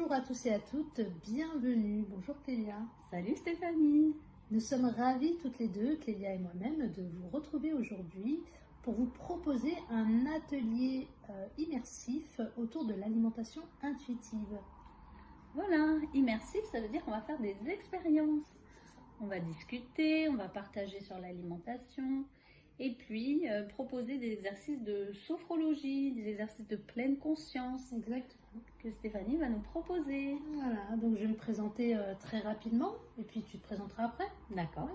Bonjour à tous et à toutes, bienvenue. Bonjour Clélia. Salut Stéphanie. Nous sommes ravis toutes les deux, Clélia et moi-même, de vous retrouver aujourd'hui pour vous proposer un atelier immersif autour de l'alimentation intuitive. Voilà, immersif, ça veut dire qu'on va faire des expériences. On va discuter, on va partager sur l'alimentation et puis proposer des exercices de sophrologie, des exercices de pleine conscience. Exactement. Que Stéphanie va nous proposer. Voilà, donc je vais me présenter très rapidement et puis tu te présenteras après. D'accord.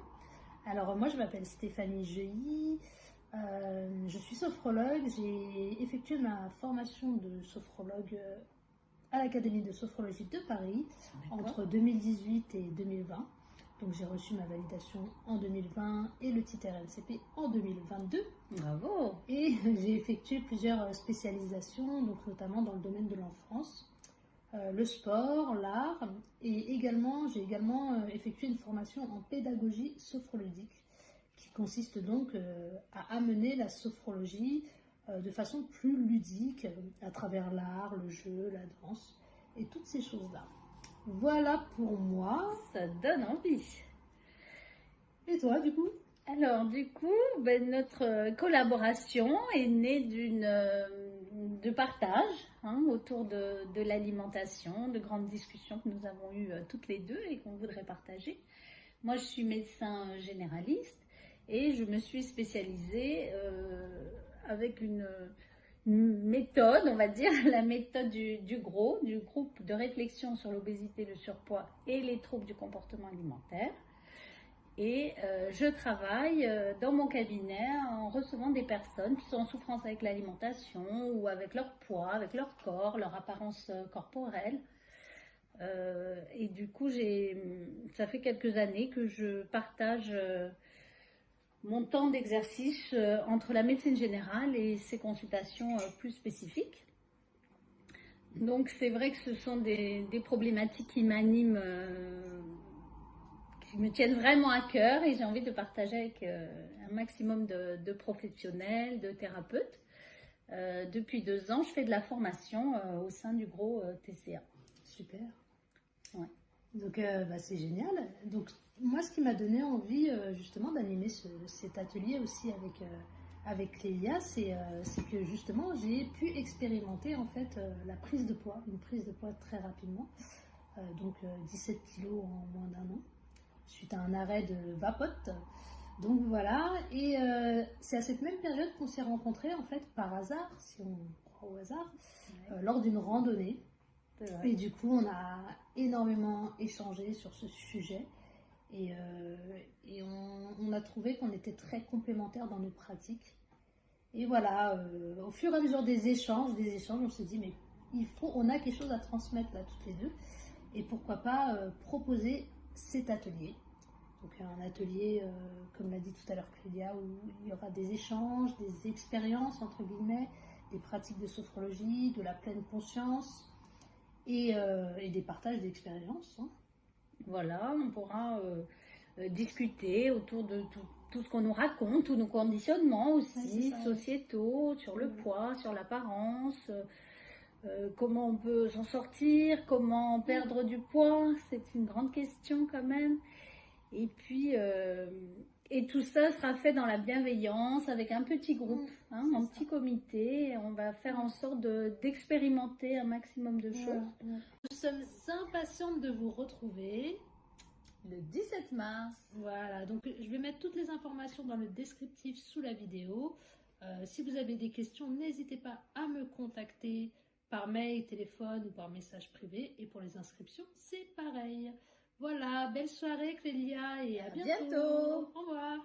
Alors moi je m'appelle Stéphanie Jeuilly, je suis sophrologue, j'ai effectué ma formation de sophrologue à l'Académie de sophrologie de Paris entre 2018 et 2020. Donc j'ai reçu ma validation en 2020 et le titre RNCP en 2022. Bravo. Et j'ai effectué plusieurs spécialisations, donc notamment dans le domaine de l'enfance, le sport, l'art, et j'ai également effectué une formation en pédagogie sophrologique qui consiste donc à amener la sophrologie de façon plus ludique à travers l'art, le jeu, la danse et toutes ces choses-là. Voilà pour moi. Ça donne envie. Et toi, du coup? Alors, du coup, notre collaboration est née de partage autour de l'alimentation, de grandes discussions que nous avons eues toutes les deux et qu'on voudrait partager. Moi, je suis médecin généraliste et je me suis spécialisée avec une méthode, on va dire, la méthode du groupe de réflexion sur l'obésité, le surpoids et les troubles du comportement alimentaire. Et je travaille dans mon cabinet en recevant des personnes qui sont en souffrance avec l'alimentation ou avec leur poids, avec leur corps, leur apparence corporelle. Et du coup, ça fait quelques années que je partage mon temps d'exercice entre la médecine générale et ces consultations plus spécifiques. Donc c'est vrai que ce sont des problématiques qui m'animent, qui me tiennent vraiment à cœur et j'ai envie de partager avec un maximum de professionnels, de thérapeutes. Depuis 2 ans, je fais de la formation au sein du gros TCA. Super. Ouais. Donc c'est génial. Donc moi, ce qui m'a donné envie justement d'animer cet atelier aussi avec Clélia, c'est que justement j'ai pu expérimenter en fait la prise de poids, une prise de poids très rapidement, donc 17 kilos en moins d'1 an, suite à un arrêt de vapote. Donc voilà, et c'est à cette même période qu'on s'est rencontrés en fait par hasard, si on croit au hasard, lors d'une randonnée. Et du coup, on a énormément échangé sur ce sujet et on a trouvé qu'on était très complémentaires dans nos pratiques. Et voilà, au fur et à mesure des échanges, on s'est dit, mais on a quelque chose à transmettre là, toutes les deux. Et pourquoi pas proposer cet atelier. Donc un atelier, comme l'a dit tout à l'heure Clélia, où il y aura des échanges, des expériences, entre guillemets, des pratiques de sophrologie, de la pleine conscience, et des partages d'expériences. Voilà, on pourra discuter autour de tout ce qu'on nous raconte, tous nos conditionnements aussi, sociétaux, sur le poids, sur l'apparence, comment on peut s'en sortir, comment perdre du poids, c'est une grande question quand même. Et puis, et tout ça sera fait dans la bienveillance, avec un petit groupe, un petit comité. On va faire en sorte d'expérimenter un maximum de choses. Nous sommes impatientes de vous retrouver le 17 mars. Voilà, donc je vais mettre toutes les informations dans le descriptif sous la vidéo. Si vous avez des questions, n'hésitez pas à me contacter par mail, téléphone ou par message privé. Et pour les inscriptions, c'est pareil. Voilà, belle soirée Clélia et à bientôt. Au revoir.